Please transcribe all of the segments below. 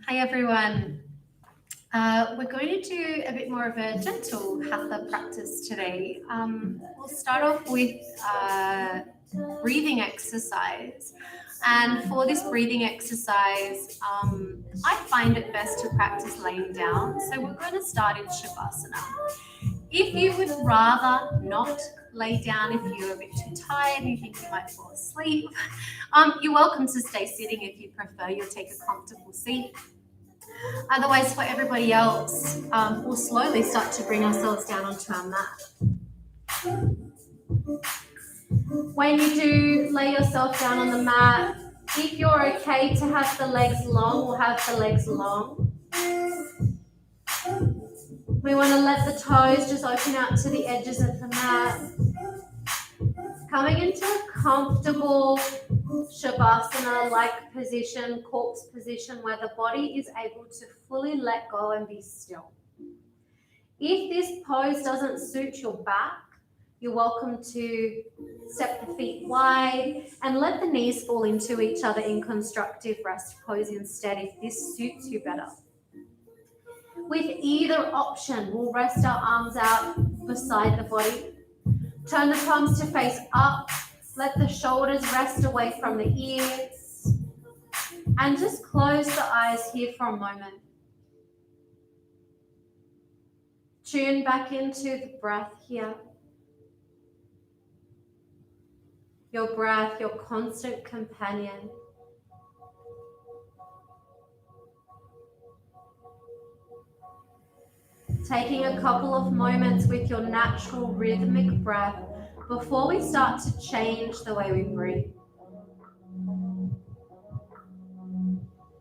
Hi everyone. We're going to do a bit more of a gentle hatha practice today. We'll start off with breathing exercise. And for this breathing exercise, I find it best to practice laying down. So we're going to start in Shavasana. If you would rather not lay down, if you're a bit too tired, you think you might fall asleep, you're welcome to stay sitting if you prefer. You'll take a comfortable seat. Otherwise, for everybody else, we'll slowly start to bring ourselves down onto our mat. When you do lay yourself down on the mat, if you're okay to have the legs long, we'll have the legs long. We want to let the toes just open out to the edges of the mat. Coming into a comfortable Shavasana-like position, corpse position, where the body is able to fully let go and be still. If this pose doesn't suit your back, you're welcome to step the feet wide and let the knees fall into each other in constructive rest pose instead if this suits you better. With either option, we'll rest our arms out beside the body. Turn the palms to face up. Let the shoulders rest away from the ears. And just close the eyes here for a moment. Tune back into the breath here. Your breath, your constant companion. Taking a couple of moments with your natural rhythmic breath before we start to change the way we breathe.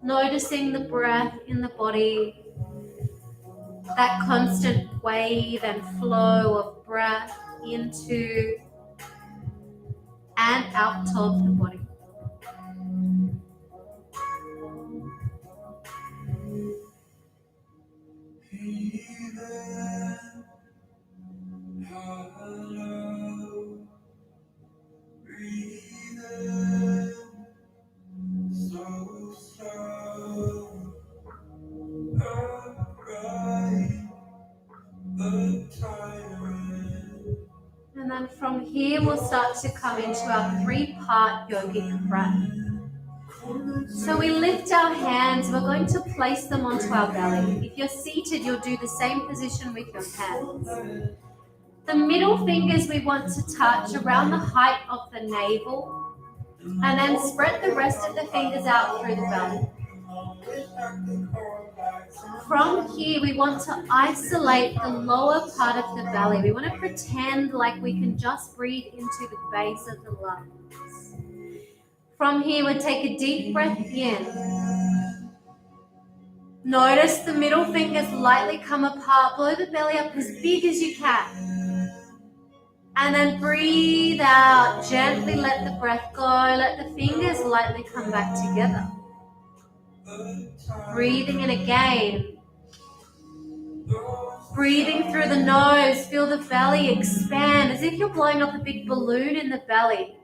Noticing the breath in the body, that constant wave and flow of breath into and out of the body. And then from here, we'll start to come into our 3-part yogic breath. So we lift our hands, we're going to place them onto our belly. If you're seated, you'll do the same position with your hands. The middle fingers we want to touch around the height of the navel, and then spread the rest of the fingers out through the belly. From here, we want to isolate the lower part of the belly. We want to pretend like we can just breathe into the base of the lungs. From here, we'll take a deep breath in. Notice the middle fingers lightly come apart. Blow the belly up as big as you can. And then breathe out. Gently let the breath go. Let the fingers lightly come back together. Breathing in again. Breathing through the nose. Feel the belly expand as if you're blowing up a big balloon in the belly.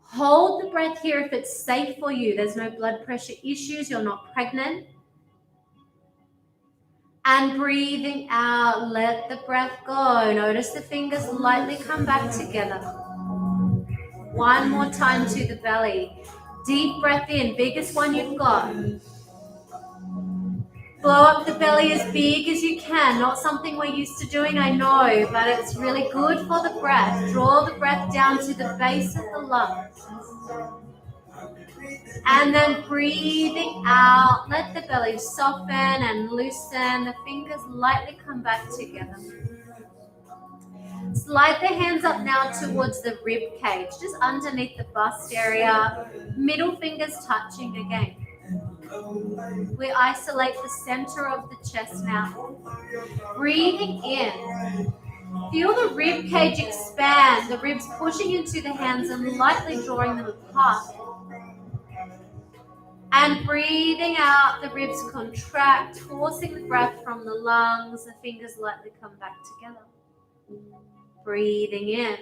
Hold the breath here if it's safe for you. There's no blood pressure issues. You're not pregnant. And breathing out, let the breath go. Notice the fingers lightly come back together. One more time to the belly. Deep breath in, biggest one you've got. Blow up the belly as big as you can. Not something we're used to doing, I know, but it's really good for the breath. Draw the breath down to the base of the lungs. And then breathing out, let the belly soften and loosen. The fingers lightly come back together. Slide the hands up now towards the rib cage, just underneath the bust area. Middle fingers touching again. We isolate the center of the chest now. Breathing in. Feel the rib cage expand, the ribs pushing into the hands and lightly drawing them apart. And breathing out, the ribs contract, forcing the breath from the lungs. The fingers lightly come back together. Breathing in.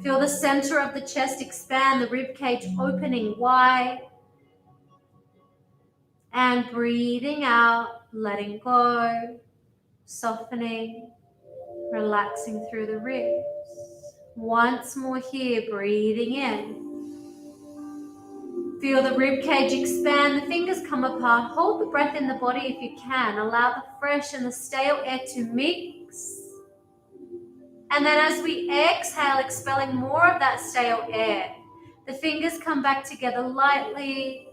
Feel the center of the chest expand, the rib cage opening wide. And breathing out, letting go, softening, relaxing through the ribs. Once more here, breathing in. Feel the rib cage expand, the fingers come apart. Hold the breath in the body if you can. Allow the fresh and the stale air to mix. And then as we exhale, expelling more of that stale air, the fingers come back together lightly,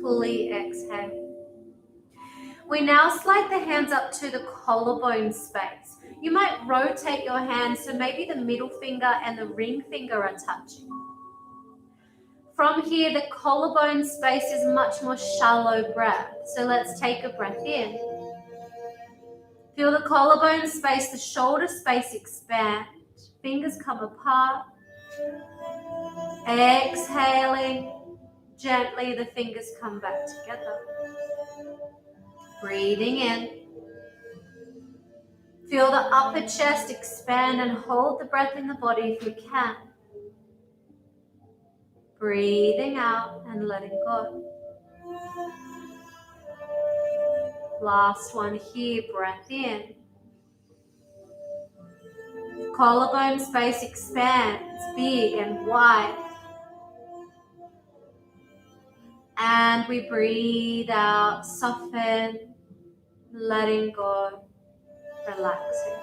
fully exhale. We now slide the hands up to the collarbone space. You might rotate your hands so maybe the middle finger and the ring finger are touching. From here, the collarbone space is much more shallow breath. So let's take a breath in. Feel the collarbone space, the shoulder space expand. Fingers come apart. Exhaling, gently the fingers come back together. Breathing in. Feel the upper chest expand and hold the breath in the body if you can. Breathing out and letting go. Last one here, breath in. Collarbone space expands, big and wide. And we breathe out, soften, letting go, relaxing.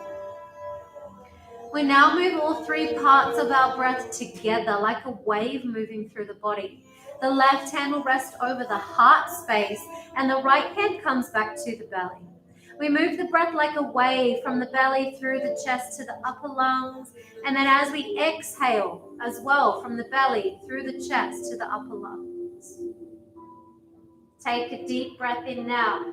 We now move all three parts of our breath together like a wave moving through the body. The left hand will rest over the heart space and the right hand comes back to the belly. We move the breath like a wave from the belly through the chest to the upper lungs, and then as we exhale as well from the belly through the chest to the upper lungs. Take a deep breath in now.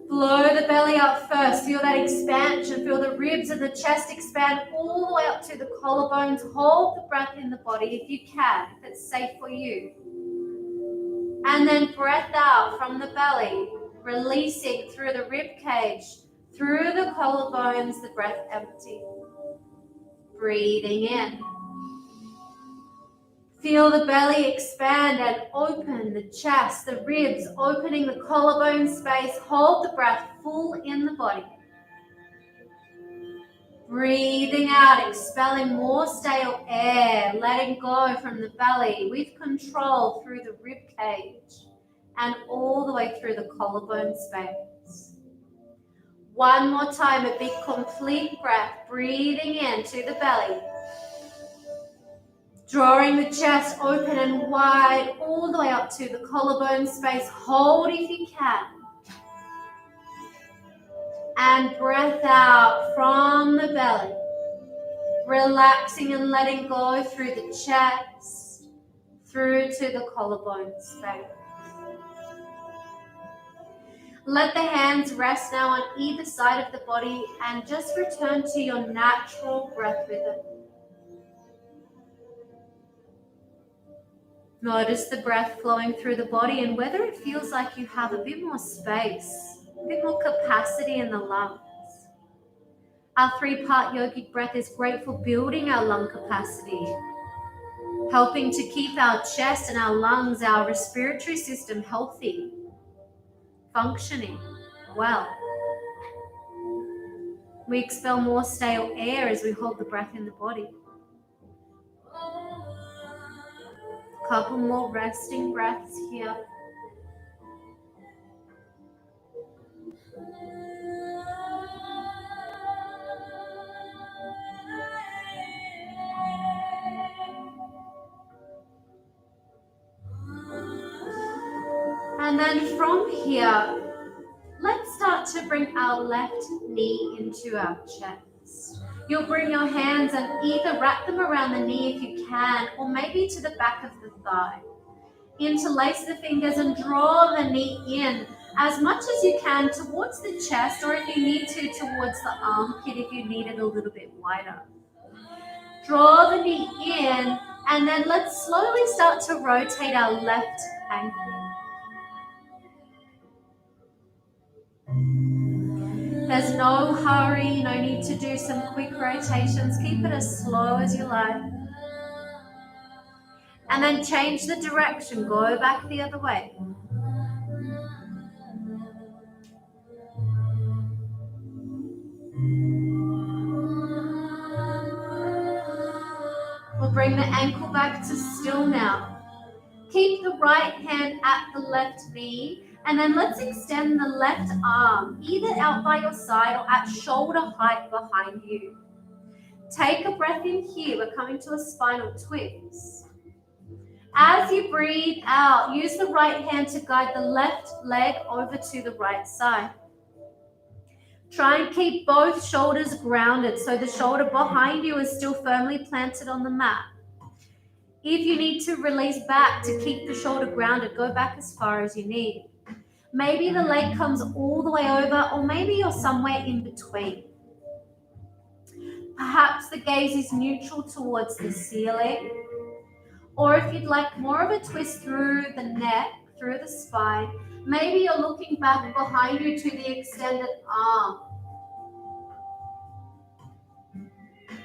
Blow the belly up first. Feel that expansion. Feel the ribs and the chest expand all the way up to the collarbones. Hold the breath in the body if you can, if it's safe for you. And then breath out from the belly, releasing through the rib cage, through the collarbones, the breath empty. Breathing in. Feel the belly expand and open the chest, the ribs, opening the collarbone space. Hold the breath full in the body. Breathing out, expelling more stale air, letting go from the belly with control through the rib cage and all the way through the collarbone space. One more time, a big complete breath, breathing into the belly. Drawing the chest open and wide all the way up to the collarbone space. Hold if you can. And breath out from the belly. Relaxing and letting go through the chest, through to the collarbone space. Let the hands rest now on either side of the body and just return to your natural breath rhythm. Notice the breath flowing through the body and whether it feels like you have a bit more space, a bit more capacity in the lungs. Our three-part yogic breath is great for building our lung capacity, helping to keep our chest and our lungs, our respiratory system healthy, functioning well. We expel more stale air as we hold the breath in the body. Couple more resting breaths here. And then from here, let's start to bring our left knee into our chest. You'll bring your hands and either wrap them around the knee if you can, or maybe to the back of the thigh. Interlace the fingers and draw the knee in as much as you can towards the chest, or if you need to, towards the armpit if you need it a little bit wider. Draw the knee in, and then let's slowly start to rotate our left ankle. There's no hurry, no need to do some quick rotations. Keep it as slow as you like. And then change the direction, go back the other way. We'll bring the ankle back to still now. Keep the right hand at the left knee, and then let's extend the left arm, either out by your side or at shoulder height behind you. Take a breath in here. We're coming to a spinal twist. As you breathe out, use the right hand to guide the left leg over to the right side. Try and keep both shoulders grounded so the shoulder behind you is still firmly planted on the mat. If you need to release back to keep the shoulder grounded, go back as far as you need. Maybe the leg comes all the way over, or maybe you're somewhere in between. Perhaps the gaze is neutral towards the ceiling. Or if you'd like more of a twist through the neck, through the spine, maybe you're looking back behind you to the extended arm.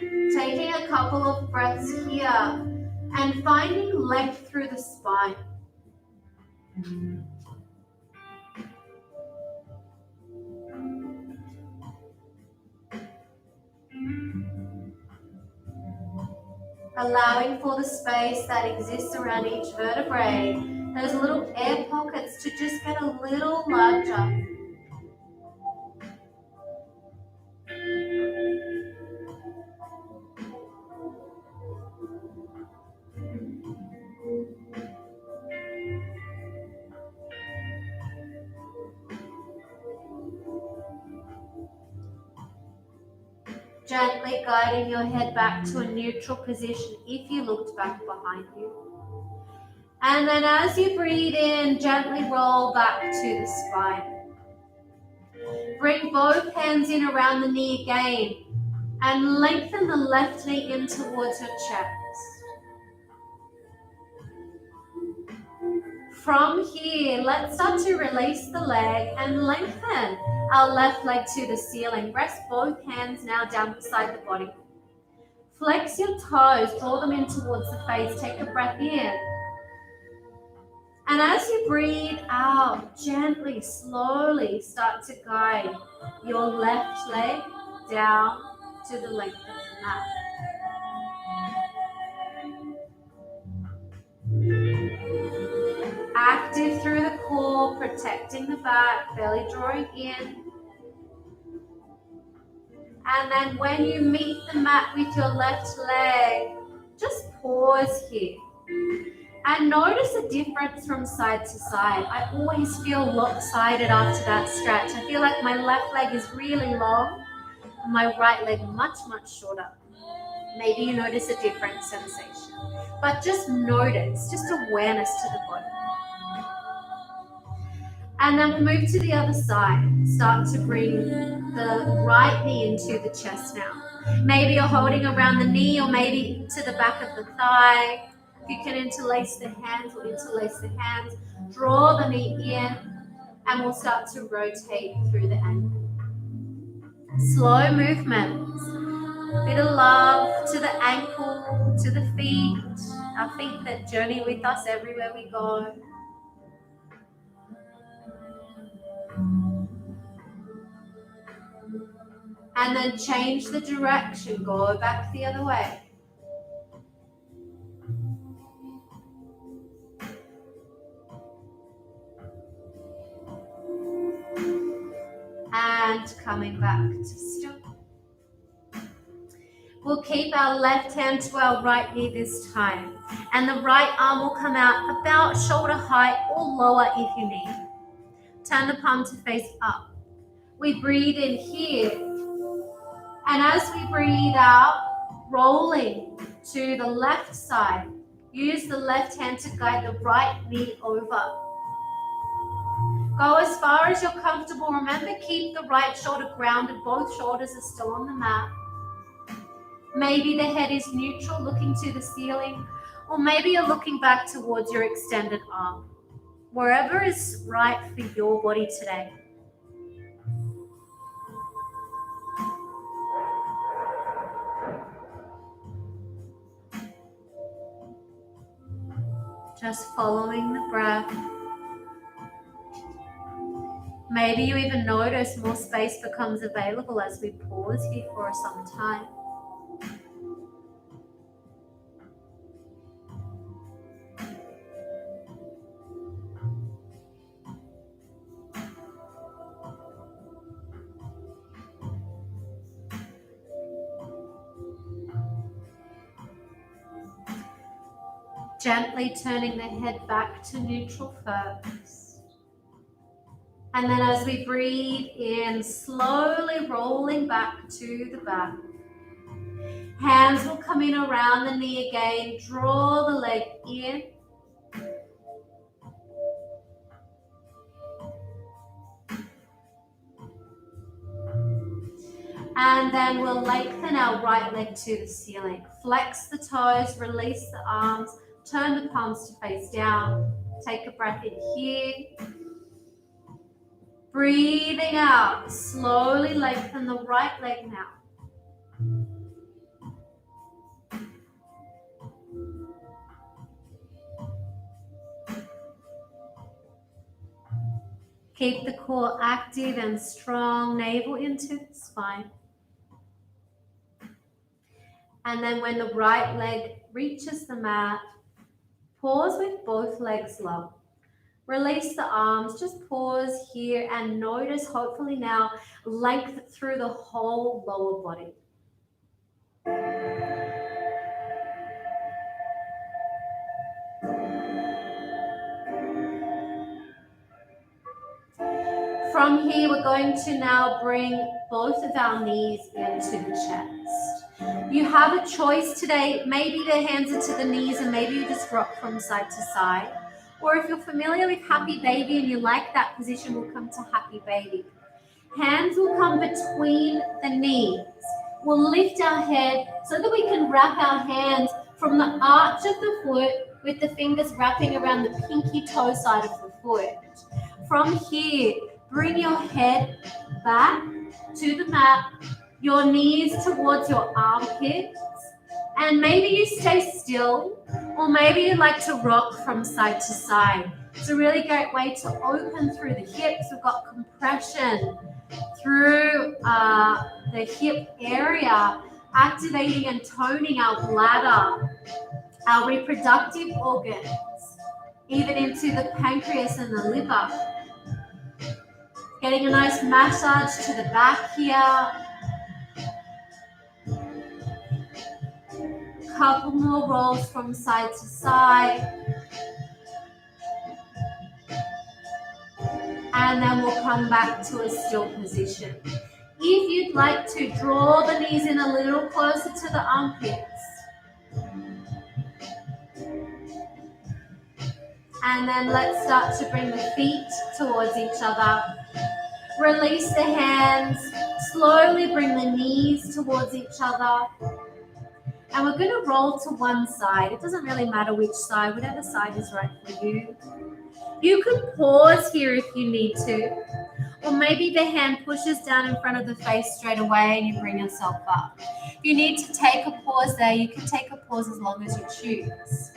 Taking a couple of breaths here and finding length through the spine. Allowing for the space that exists around each vertebrae, those little air pockets to just get a little larger. Gently guiding your head back to a neutral position if you looked back behind you. And then as you breathe in, gently roll back to the spine. Bring both hands in around the knee again and lengthen the left knee in towards your chest. From here, let's start to release the leg and lengthen our left leg to the ceiling. Rest both hands now down beside the body. Flex your toes, draw them in towards the face. Take a breath in. And as you breathe out, gently, slowly start to guide your left leg down to the length of the mat. Active through the core, protecting the back, belly drawing in. And then when you meet the mat with your left leg, just pause here. And notice a difference from side to side. I always feel lopsided after that stretch. I feel like my left leg is really long and my right leg much, much shorter. Maybe you notice a different sensation. But just notice, just awareness to the body. And then we'll move to the other side. Start to bring the right knee into the chest now. Maybe you're holding around the knee or maybe to the back of the thigh. If you can interlace the hands, we'll interlace the hands. Draw the knee in and we'll start to rotate through the ankle. Slow movements. Bit of love to the ankle, to the feet. Our feet that journey with us everywhere we go. And then change the direction, go back the other way. And coming back to still. We'll keep our left hand to our right knee this time. And the right arm will come out about shoulder height or lower if you need. Turn the palm to face up. We breathe in here. And as we breathe out, rolling to the left side, use the left hand to guide the right knee over. Go as far as you're comfortable. Remember, keep the right shoulder grounded. Both shoulders are still on the mat. Maybe the head is neutral, looking to the ceiling, or maybe you're looking back towards your extended arm. Wherever is right for your body today. Just following the breath. Maybe you even notice more space becomes available as we pause here for some time. Gently turning the head back to neutral first. And then as we breathe in, slowly rolling back to the back. Hands will come in around the knee again. Draw the leg in. And then we'll lengthen our right leg to the ceiling. Flex the toes, release the arms, turn the palms to face down. Take a breath in here. Breathing out, slowly lengthen the right leg now. Keep the core active and strong, navel into the spine. And then when the right leg reaches the mat, pause with both legs low. Release the arms, just pause here and notice, hopefully now, length through the whole lower body. From here, we're going to now bring both of our knees into the chest. You have a choice today. Maybe the hands are to the knees and maybe you just rock from side to side. Or if you're familiar with Happy Baby and you like that position, we'll come to Happy Baby. Hands will come between the knees. We'll lift our head so that we can wrap our hands from the arch of the foot with the fingers wrapping around the pinky toe side of the foot. From here, bring your head back to the mat, your knees towards your armpits, and maybe you stay still, or maybe you like to rock from side to side. It's a really great way to open through the hips. We've got compression through the hip area, activating and toning our bladder, our reproductive organs, even into the pancreas and the liver. Getting a nice massage to the back here. Couple more rolls from side to side. And then we'll come back to a still position. If you'd like to, draw the knees in a little closer to the armpits. And then let's start to bring the feet towards each other. Release the hands. Slowly bring the knees towards each other. And we're going to roll to one side. It doesn't really matter which side, whatever side is right for you. You could pause here if you need to. Or maybe the hand pushes down in front of the face straight away and you bring yourself up. If you need to take a pause there, you can take a pause as long as you choose.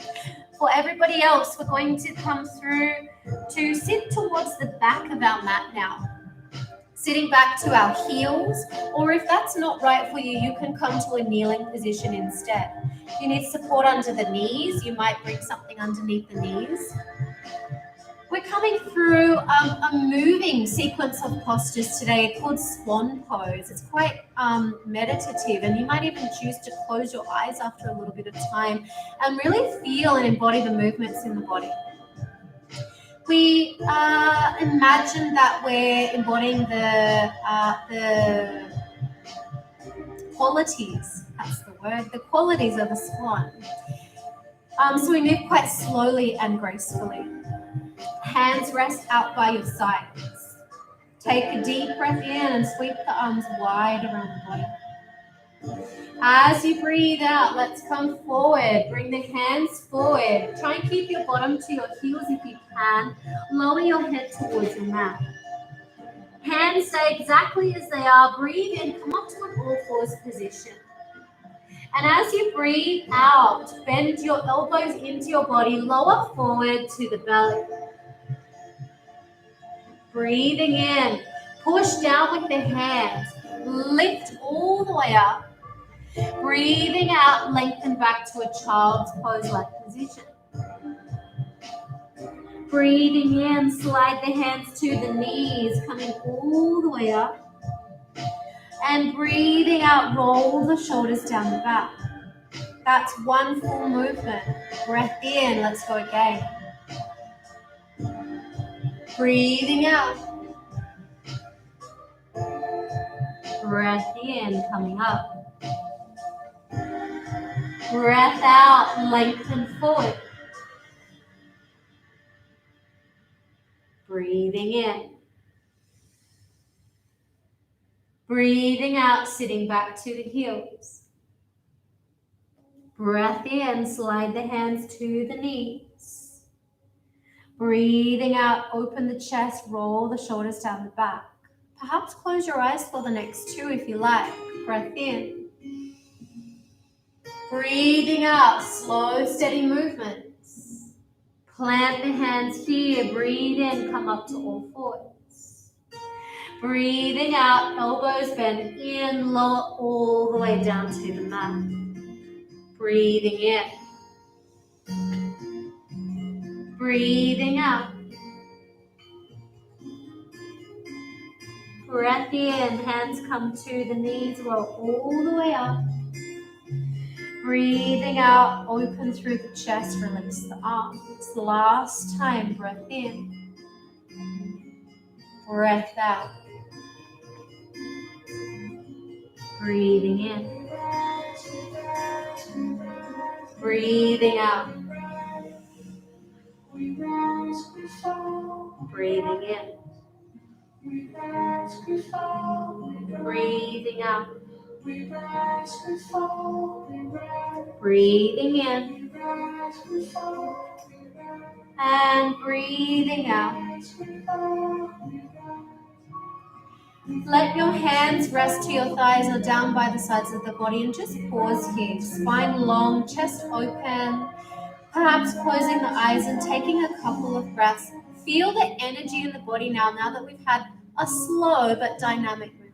For everybody else, we're going to come through to sit towards the back of our mat now. Sitting back to our heels, or if that's not right for you, you can come to a kneeling position instead. If you need support under the knees, you might bring something underneath the knees. We're coming through a moving sequence of postures today called swan pose. It's quite meditative, and you might even choose to close your eyes after a little bit of time and really feel and embody the movements in the body. We imagine that we're embodying the qualities, that's the word, the qualities of a swan. So we move quite slowly and gracefully. Hands rest out by your sides. Take a deep breath in and sweep the arms wide around the body. As you breathe out, let's come forward. Bring the hands forward. Try and keep your bottom to your heels if you can. Lower your head towards your mat. Hands stay exactly as they are. Breathe in, come up to an all fours position. And as you breathe out, bend your elbows into your body, lower forward to the belly. Breathing in, push down with the hands, lift all the way up. Breathing out, lengthen back to a child's pose-like position. Breathing in, slide the hands to the knees, coming all the way up. And breathing out, roll the shoulders down the back. That's one full movement. Breath in, let's go again. Breathing out. Breath in, coming up. Breath out, lengthen forward. Breathing in. Breathing out, sitting back to the heels. Breath in, slide the hands to the knees. Breathing out, open the chest, roll the shoulders down the back. Perhaps close your eyes for the next two if you like. Breath in. Breathing out, slow, steady movements. Plant the hands here, breathe in, come up to all fours. Breathing out, elbows bend in, lower all the way down to the mat. Breathing in. Breathing out. Breath in, hands come to the knees, roll all the way up. Breathing out, open through the chest, release the arms. Last time, breath in. Breath out. Breathing in. Breathing out. Breathing in. Breathing out. Breathing in. And breathing out. Let your hands rest to your thighs or down by the sides of the body and just pause here. Spine long, chest open, perhaps closing the eyes and taking a couple of breaths. Feel the energy in the body now that we've had a slow but dynamic movement.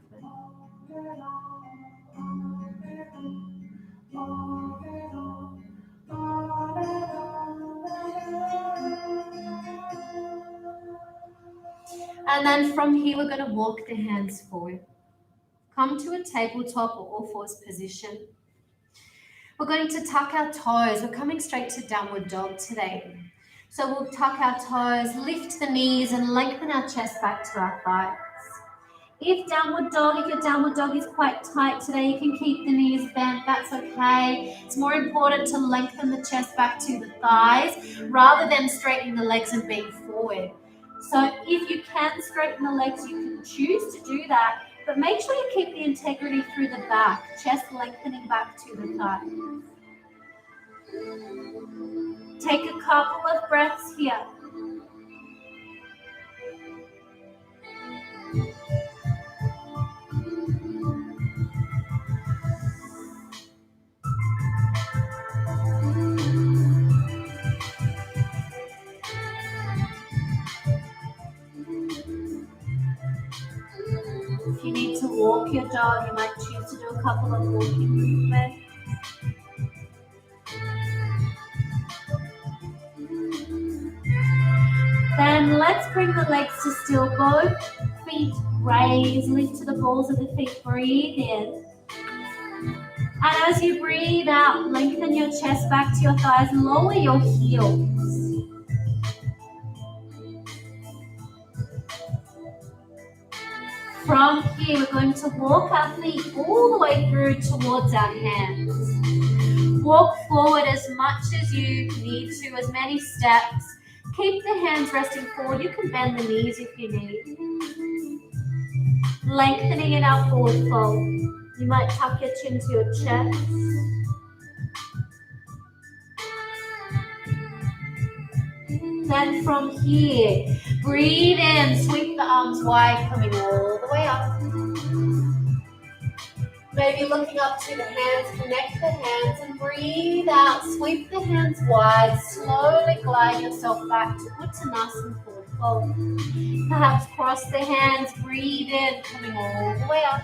And then from here, we're going to walk the hands forward. Come to a tabletop or all fours position. We're going to tuck our toes. We're coming straight to downward dog today. So we'll tuck our toes, lift the knees and lengthen our chest back to our thighs. If your downward dog is quite tight today, you can keep the knees bent, that's okay. It's more important to lengthen the chest back to the thighs rather than straightening the legs and being forward. So if you can straighten the legs, you can choose to do that, but make sure you keep the integrity through the back, chest lengthening back to the thighs. Take a couple of breaths here. If you need to walk your dog, you might choose to do a couple of walking movements. Then let's bring the legs to still. Both feet raise, lift to the balls of the feet, breathe in. And as you breathe out, lengthen your chest back to your thighs, lower your heels. From here, we're going to walk our feet all the way through towards our hands. Walk forward as much as you need to, as many steps. Keep the hands resting forward. You can bend the knees if you need. Lengthening in our forward fold. You might tuck your chin to your chest. Then from here, breathe in, sweep the arms wide, coming all the way up. Maybe looking up to the hands, connect the hands and breathe out. Sweep the hands wide. Slowly glide yourself back to Uttanasana, forward fold. Perhaps cross the hands, breathe in, coming all the way up.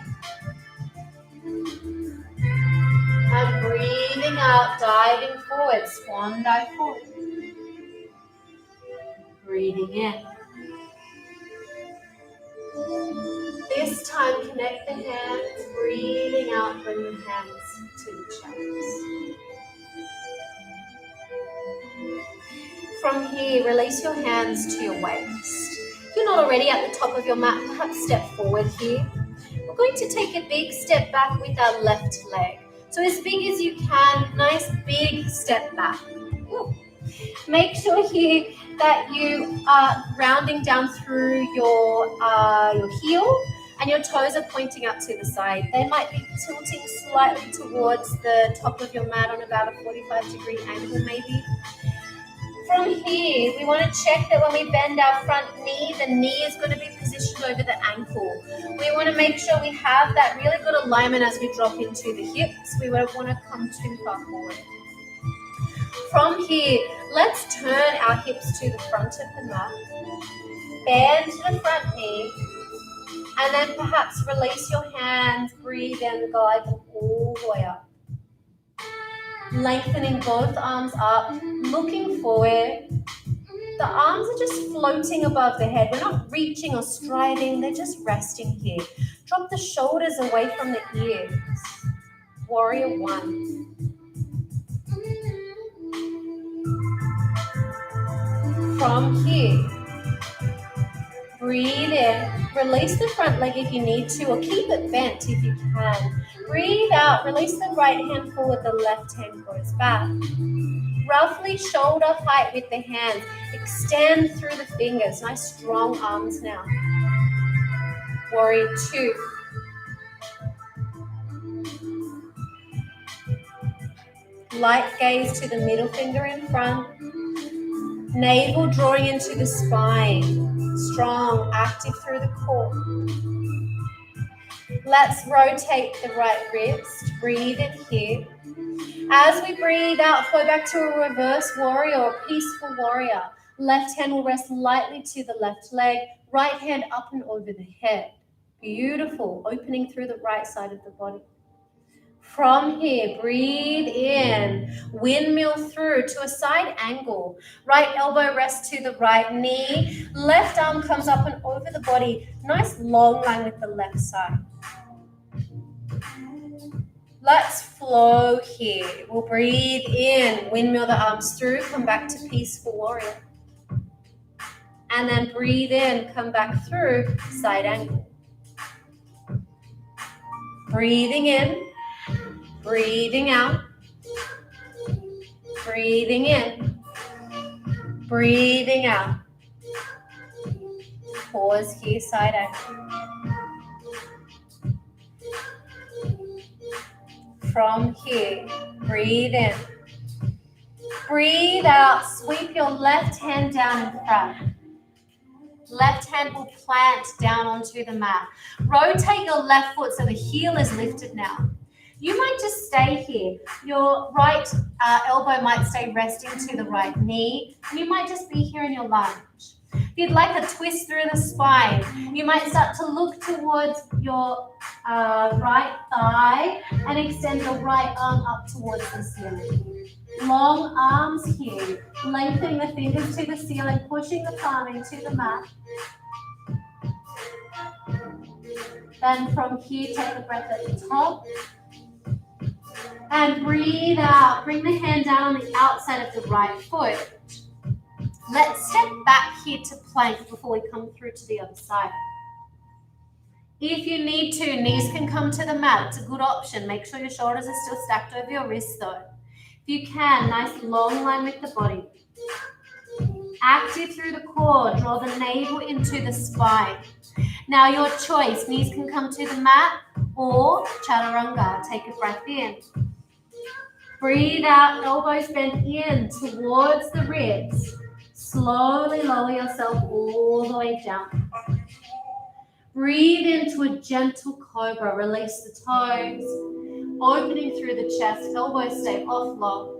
And breathing out, diving forward, swan dive forward. Breathing in. This time, connect the hands, breathing out, bring the hands to the chest. From here, release your hands to your waist. If you're not already at the top of your mat, perhaps step forward here. We're going to take a big step back with our left leg. So as big as you can, nice big step back. Ooh. Make sure here that you are grounding down through your heel and your toes are pointing up to the side. They might be tilting slightly towards the top of your mat on about a 45-degree angle maybe. From here, we want to check that when we bend our front knee, the knee is going to be positioned over the ankle. We want to make sure we have that really good alignment as we drop into the hips. We don't want to come too far forward. From here, let's turn our hips to the front of the mat. Bend the front knee. And then perhaps release your hands, breathe in, glide them all the way up. Lengthening both arms up, looking forward. The arms are just floating above the head. We're not reaching or striding, they're just resting here. Drop the shoulders away from the ears. Warrior one. From here, breathe in, release the front leg if you need to, or keep it bent if you can. Breathe out, release the right hand forward, the left hand goes back. Roughly shoulder height with the hands. Extend through the fingers. Nice strong arms now. Warrior two. Light gaze to the middle finger in front. Navel drawing into the spine. Strong, active through the core. Let's rotate the right wrist. Breathe in here. As we breathe out, flow back to a reverse warrior or peaceful warrior. Left hand will rest lightly to the left leg. Right hand up and over the head. Beautiful. Opening through the right side of the body. From here, breathe in. Windmill through to a side angle. Right elbow rests to the right knee. Left arm comes up and over the body. Nice long line with the left side. Let's flow here. We'll breathe in, windmill the arms through, come back to peaceful warrior. And then breathe in, come back through, side angle. Breathing in, breathing out, breathing in, breathing out. Pause here, side angle. From here, breathe in. Breathe out, sweep your left hand down in front. Left hand will plant down onto the mat. Rotate your left foot so the heel is lifted now. You might just stay here. Your right elbow might stay resting to the right knee. You might just be here in your lunge. If you'd like a twist through the spine, you might start to look towards your right thigh and extend your right arm up towards the ceiling. Long arms here, lengthening the fingers to the ceiling, pushing the palm into the mat. Then from here, take a breath at the top. And breathe out. Bring the hand down on the outside of the right foot. Let's step back here to plank before we come through to the other side. If you need to, knees can come to the mat. It's a good option. Make sure your shoulders are still stacked over your wrists though. If you can, nice long line with the body. Active through the core. Draw the navel into the spine. Now your choice. Knees can come to the mat or chaturanga. Take a breath in. Breathe out. Elbows bend in towards the ribs. Slowly lower yourself all the way down. Breathe into a gentle cobra. Release the toes. Opening through the chest. Elbows stay off long.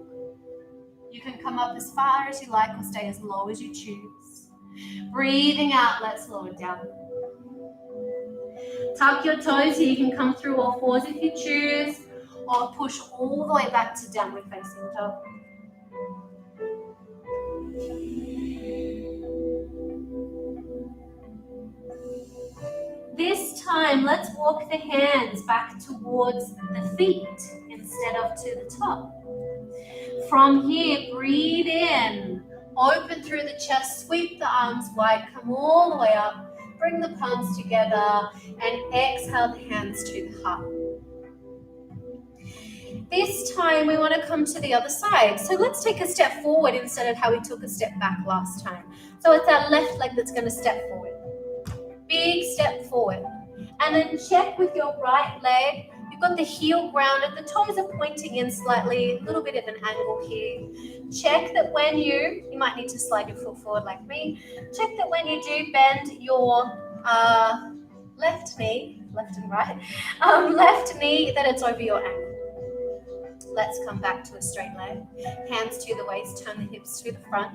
You can come up as far as you like or stay as low as you choose. Breathing out, let's lower down. Tuck your toes so you can come through all fours if you choose, or push all the way back to downward facing dog. This time, let's walk the hands back towards the feet instead of to the top. From here, breathe in, open through the chest, sweep the arms wide, come all the way up, bring the palms together, and exhale the hands to the heart. This time, we want to come to the other side. So let's take a step forward instead of how we took a step back last time. So it's our left leg that's going to step forward. Big step forward. And then check with your right leg. You've got the heel grounded. The toes are pointing in slightly. A little bit of an angle here. Check that when you might need to slide your foot forward like me. Check that when you do bend your left knee, left and right, left knee, that it's over your ankle. Let's come back to a straight leg. Hands to the waist, turn the hips to the front.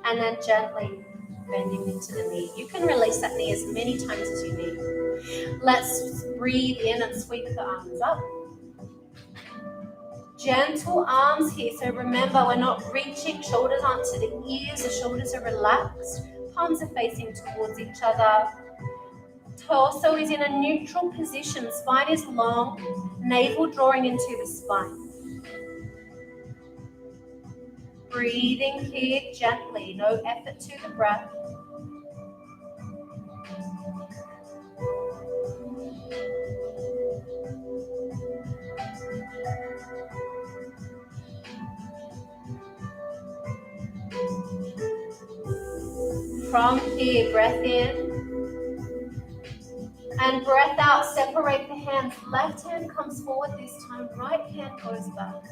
And then gently bending into the knee. You can release that knee as many times as you need. Let's breathe in and sweep the arms up. Gentle arms here. So remember, we're not reaching, shoulders aren't to the ears, the shoulders are relaxed. Palms are facing towards each other. Torso is in a neutral position. Spine is long, navel drawing into the spine. Breathing here gently, no effort to the breath. From here, breath in. And breath out, separate the hands. Left hand comes forward this time, right hand goes back.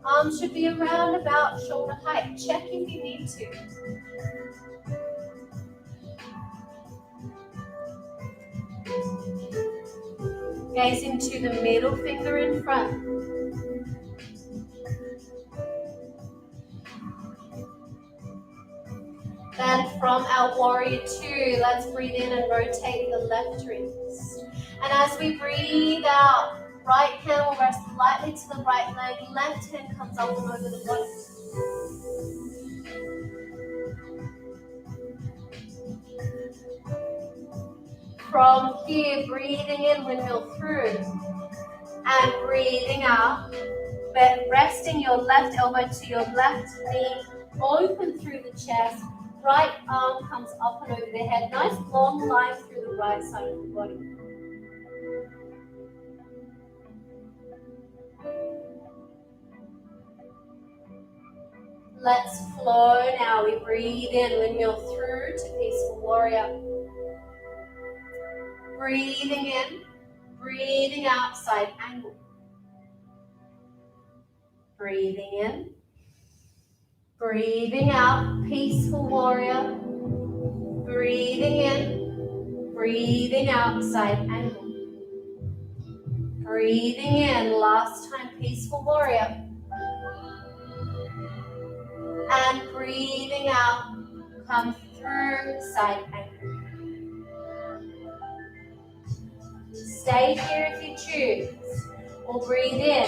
Arms should be around about shoulder height. Check if you need to. Gaze into the middle finger in front. Then from our warrior two, let's breathe in and rotate the left wrist. And as we breathe out, right hand will rest lightly to the right leg, left hand comes up and over the body. From here, breathing in, windmill through, and breathing out, but resting your left elbow to your left knee, open through the chest, right arm comes up and over the head, nice long line through the right side of the body. Let's flow now. We breathe in, windmill through to peaceful warrior. Breathing in, breathing out, side angle. Breathing in, breathing out, peaceful warrior. Breathing in, breathing out, side angle. Breathing in, last time, peaceful warrior. And breathing out, come through, side angle. Stay here if you choose, or breathe in.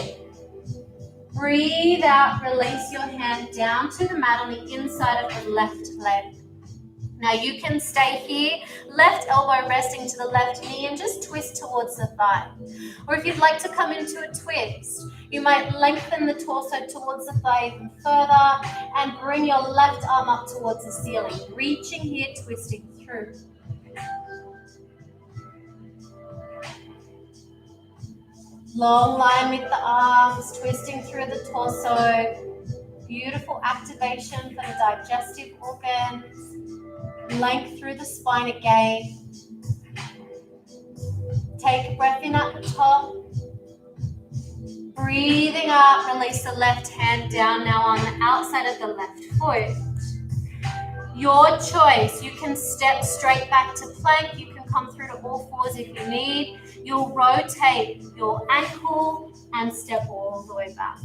Breathe out, release your hand down to the mat on the inside of the left leg. Now you can stay here, left elbow resting to the left knee and just twist towards the thigh. Or if you'd like to come into a twist, you might lengthen the torso towards the thigh even further and bring your left arm up towards the ceiling. Reaching here, twisting through. Long line with the arms, twisting through the torso. Beautiful activation for the digestive organs. Length through the spine again. Take a breath in at the top. Breathing out, release the left hand down now on the outside of the left foot. Your choice. You can step straight back to plank. You can all fours if you need. You'll rotate your ankle and step all the way back.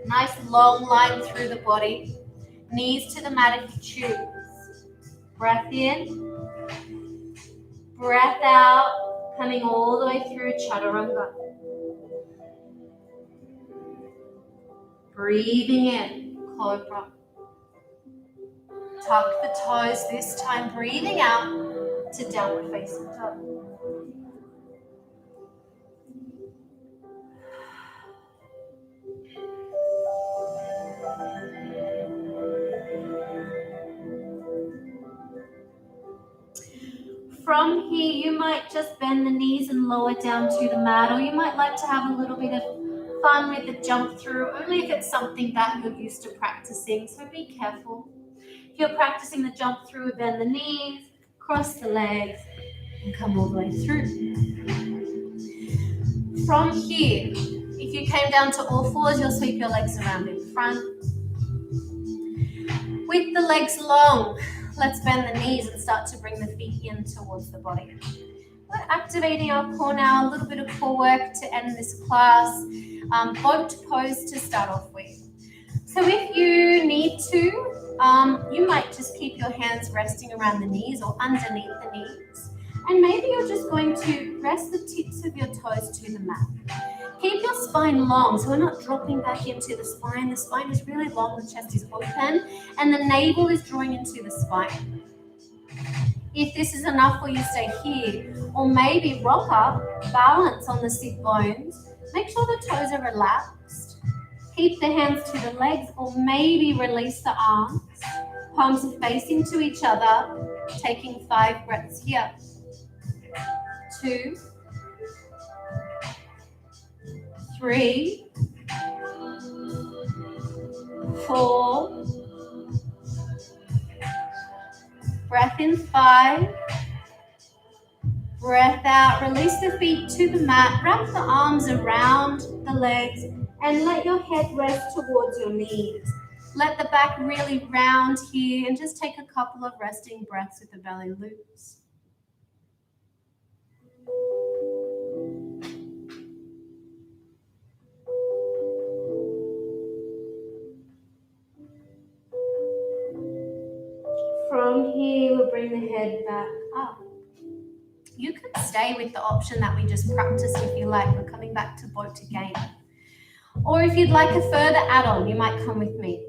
Nice long line through the body. Knees to the mat if you choose. Breath in. Breath out. Coming all the way through chaturanga. Breathing in, cobra. Tuck the toes this time, breathing out to downward facing dog. From here, you might just bend the knees and lower down to the mat, or you might like to have a little bit of fun with the jump through, only if it's something that you're used to practicing, so be careful. If you're practicing the jump through, bend the knees, cross the legs, and come all the way through. From here, if you came down to all fours, you'll sweep your legs around in front. With the legs long, let's bend the knees and start to bring the feet in towards the body. We're activating our core now, a little bit of core work to end this class. Boat pose to start off with. So if you need to, you might just keep your hands resting around the knees or underneath the knees. And maybe you're just going to rest the tips of your toes to the mat. Keep your spine long, so we're not dropping back into the spine. The spine is really long, the chest is open, and the navel is drawing into the spine. If this is enough for you, stay here. Or maybe rock up, balance on the sit bones. Make sure the toes are relaxed. Keep the hands to the legs, or maybe release the arms. Palms are facing to each other, taking 5 breaths here. 2, 3, 4, breath in 5, breath out, release the feet to the mat, wrap the arms around the legs and let your head rest towards your knees. Let the back really round here and just take a couple of resting breaths with the belly loose. From here, we'll bring the head back up. You can stay with the option that we just practiced if you like. We're coming back to boat again. Or if you'd like a further add-on, you might come with me.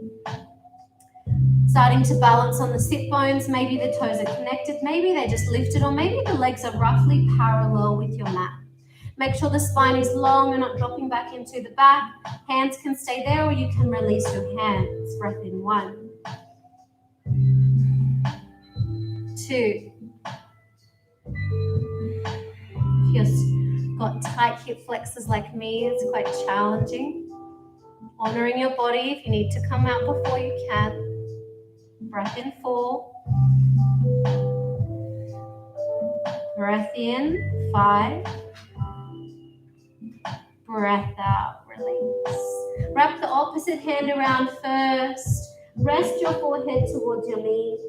Starting to balance on the sit bones, maybe the toes are connected, maybe they're just lifted, or maybe the legs are roughly parallel with your mat. Make sure the spine is long and not dropping back into the back. Hands can stay there, or you can release your hands. Breath in 1, 2. If you've got tight hip flexors like me, it's quite challenging. Honoring your body. If you need to come out before, you can. Breath in 4. Breath in 5. Breath out, release. Wrap the opposite hand around first. Rest your forehead towards your knees.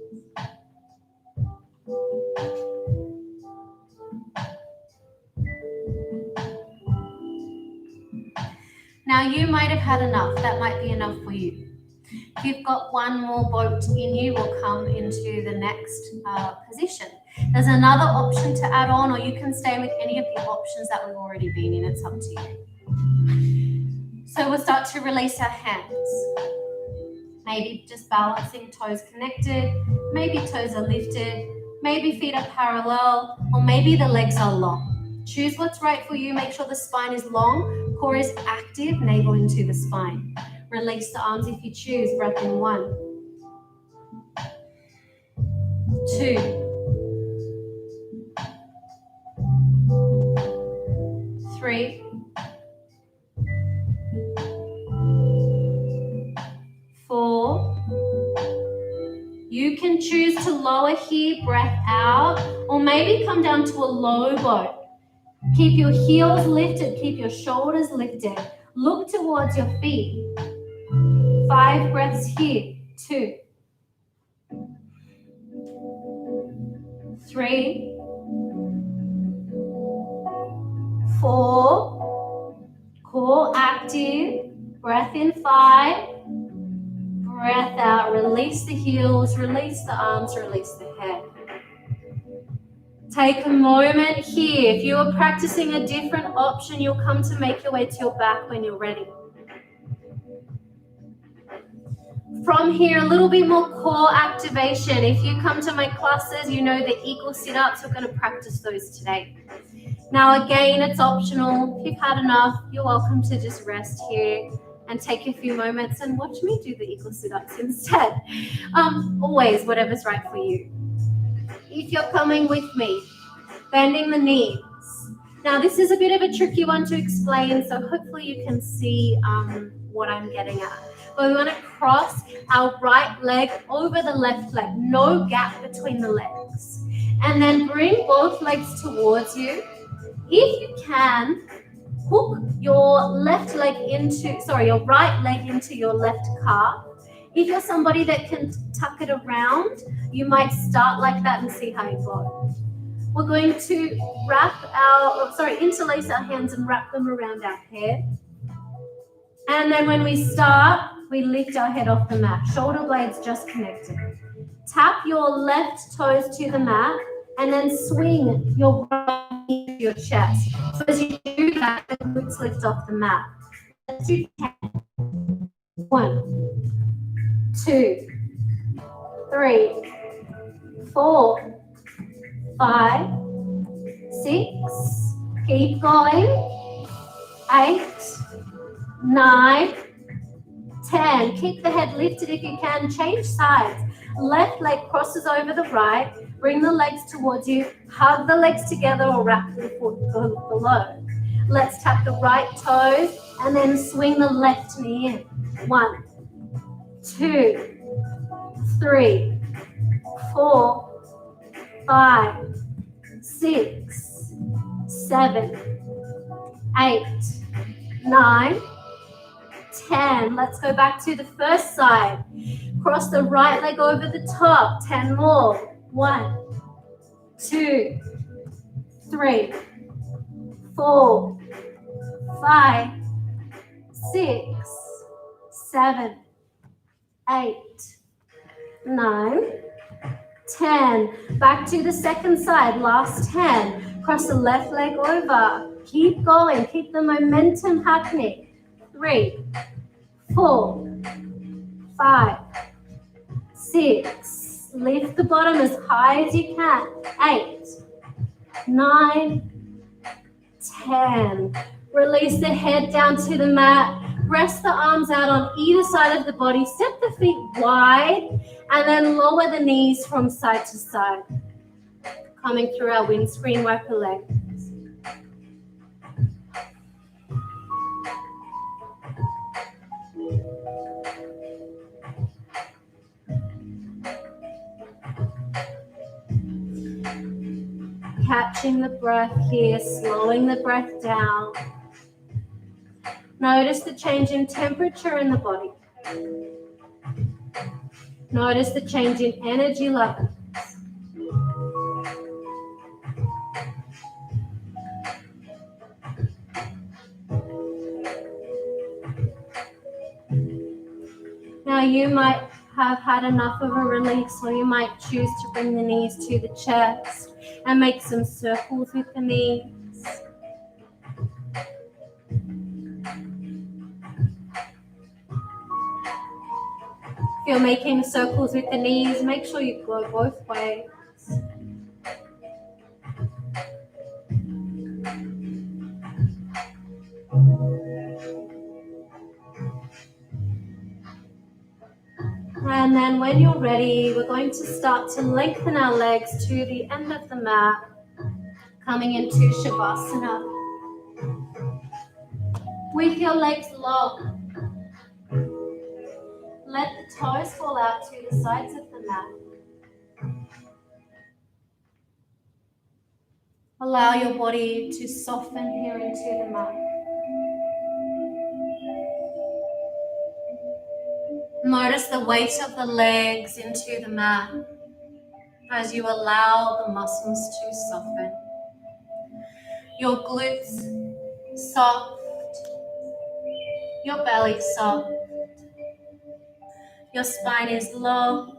Now you might have had enough. That might be enough for you. If you've got one more boat in you, we'll come into the next position. There's another option to add on, or you can stay with any of the options that we've already been in. It's up to you. So we'll start to release our hands. Maybe just balancing, toes connected. Maybe toes are lifted. Maybe feet are parallel, or maybe the legs are long. Choose what's right for you. Make sure the spine is long, core is active, navel into the spine. Release the arms if you choose. Breath in 1, 2, 3, 4. You can choose to lower here, breath out, or maybe come down to a low boat. Keep your heels lifted, keep your shoulders lifted. Look towards your feet. 5 breaths here. 2, 3, 4, core active, breath in 5, breath out, release the heels, release the arms, release the head. Take a moment here. If you are practicing a different option, you'll come to make your way to your back when you're ready. From here, a little bit more core activation. If you come to my classes, you know the eagle sit-ups. We're going to practice those today. Now, again, it's optional. If you've had enough, you're welcome to just rest here and take a few moments and watch me do the eagle sit-ups instead. Always, whatever's right for you. If you're coming with me, bending the knees. Now, this is a bit of a tricky one to explain, so hopefully you can see what I'm getting at. But we want to cross our right leg over the left leg, no gap between the legs. And then bring both legs towards you. If you can, hook your right leg into your left calf. If you're somebody that can tuck it around, you might start like that and see how you go. We're going to interlace our hands and wrap them around our head. And then when we start, we lift our head off the mat. Shoulder blades just connected. Tap your left toes to the mat and then swing your right knee to your chest. So as you do that, the glutes lift off the mat. Let's do 10. 1, 2, 3, 4, 5, 6. Keep going. 8, 9, 10. Keep the head lifted if you can. Change sides. Left leg crosses over the right. Bring the legs towards you. Hug the legs together or wrap the foot below. Let's tap the right toes and then swing the left knee in. 1, 2, 3, 4, 5, 6, 7, 8, 9, 10. Let's go back to the first side. Cross the right leg over the top. 10 more. 1, 2, 3, 4, 5, 6, 7, 8, 9, 10. Back to the second side. Last 10. Cross the left leg over. Keep going. Keep the momentum happening. 3, 4, 5, 6. Lift the bottom as high as you can. 8, 9, 10. Release the head down to the mat. Rest the arms out on either side of the body. Step the feet wide and then lower the knees from side to side. Coming through our windscreen wiper legs. Catching the breath here, slowing the breath down. Notice the change in temperature in the body. Notice the change in energy level. Now you might have had enough of a release, or you might choose to bring the knees to the chest and make some circles with the knees. If you're making circles with the knees, make sure you go both ways. And then when you're ready, we're going to start to lengthen our legs to the end of the mat, coming into Shavasana. With your legs long, let the toes fall out to the sides of the mat. Allow your body to soften here into the mat. Notice the weight of the legs into the mat as you allow the muscles to soften. Your glutes soft, your belly soft, your spine is long.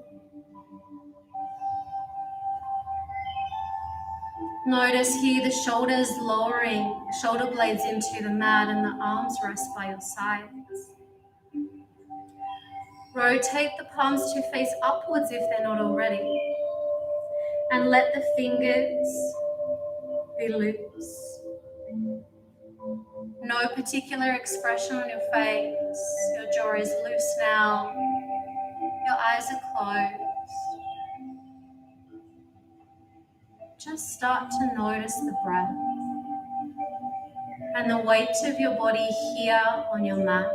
Notice here the shoulders lowering, shoulder blades into the mat and the arms rest by your sides. Rotate the palms to face upwards if they're not already. And let the fingers be loose. No particular expression on your face. Your jaw is loose now. Your eyes are closed. Just start to notice the breath and the weight of your body here on your mat.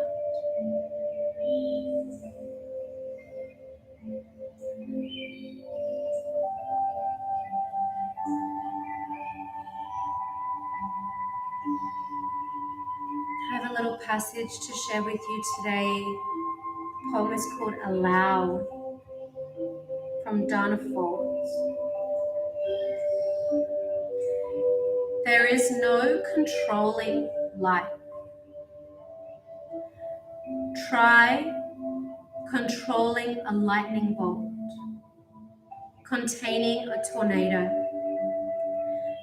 I have a little passage to share with you today. The poem is called Aloud from Dana Ford. There is no controlling life. Try controlling a lightning bolt, containing a tornado.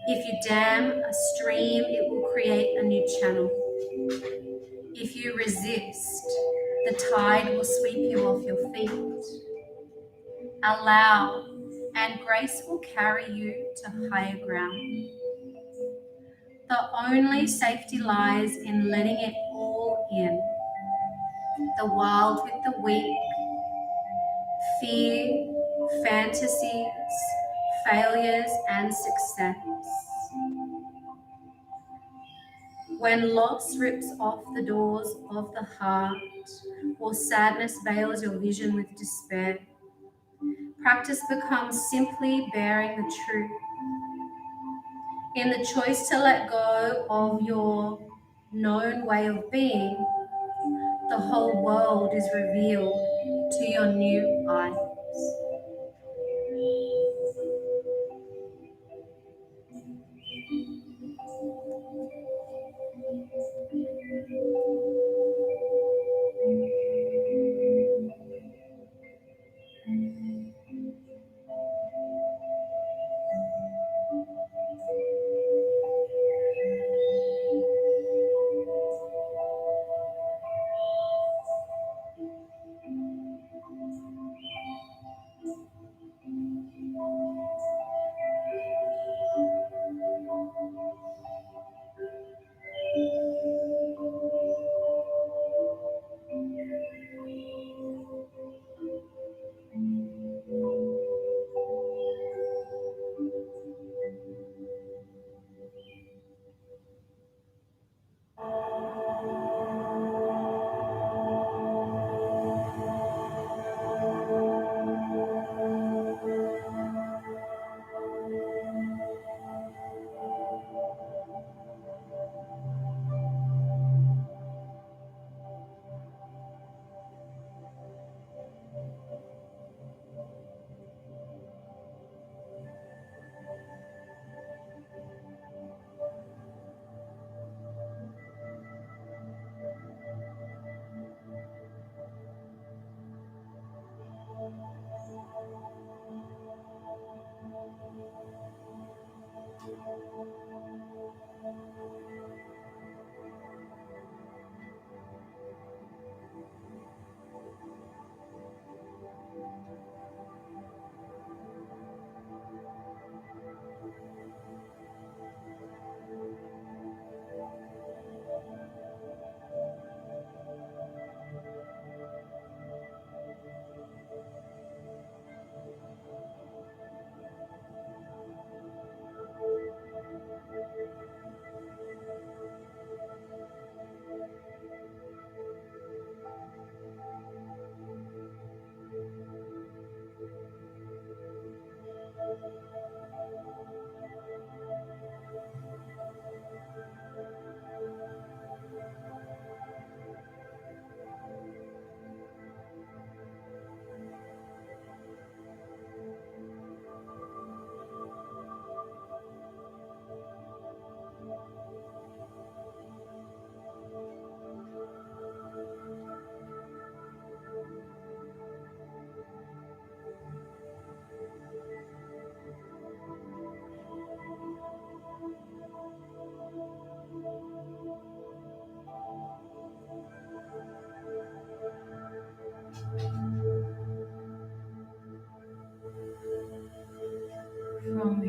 If you dam a stream, it will create a new channel. If you resist, the tide will sweep you off your feet. Allow, and grace will carry you to higher ground. The only safety lies in letting it all in. The wild with the weak, fear, fantasies, failures, and success. When loss rips off the doors of the heart, or sadness veils your vision with despair, practice becomes simply bearing the truth. In the choice to let go of your known way of being, the whole world is revealed to your new eyes.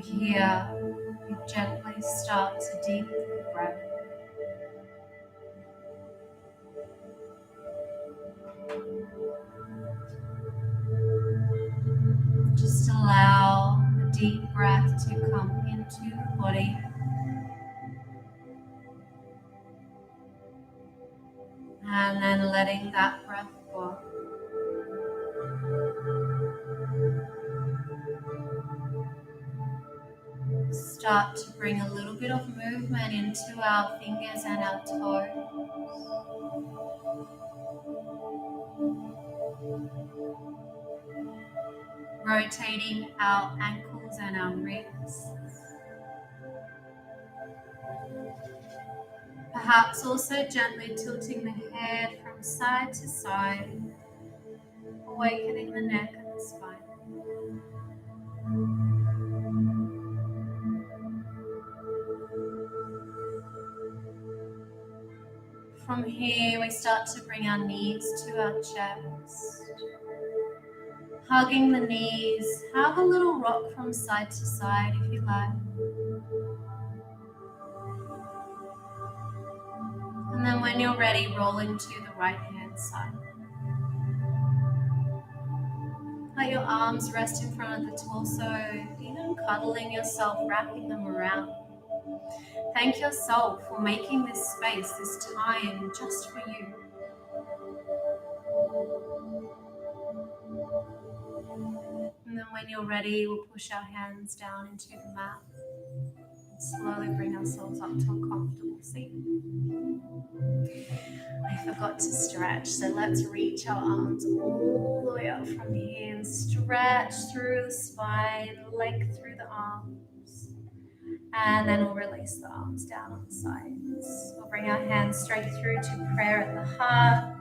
here, you gently start to deepen the breath. Just allow a deep breath to come into the body. And then letting that breath go. Start to bring a little bit of movement into our fingers and our toes. Rotating our ankles and our wrists. Perhaps also gently tilting the head from side to side, awakening the neck and the spine. From here, we start to bring our knees to our chest. Hugging the knees, have a little rock from side to side if you like. And then when you're ready, rolling to the right hand side. Let your arms rest in front of the torso, even cuddling yourself, wrapping them around. Thank yourself for making this space, this time, just for you. And then when you're ready, we'll push our hands down into the mat and slowly bring ourselves up to a comfortable seat. I forgot to stretch, so let's reach our arms all the way up from here and stretch through the spine, length through the arms. And then we'll release the arms down on the sides. We'll bring our hands straight through to prayer at the heart,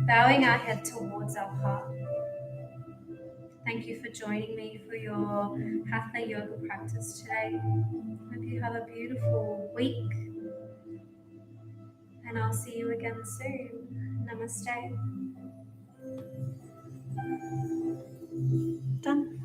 bowing our head towards our heart. Thank you for joining me for your Hatha Yoga practice today. Hope you have a beautiful week, and I'll see you again soon. Namaste. Done.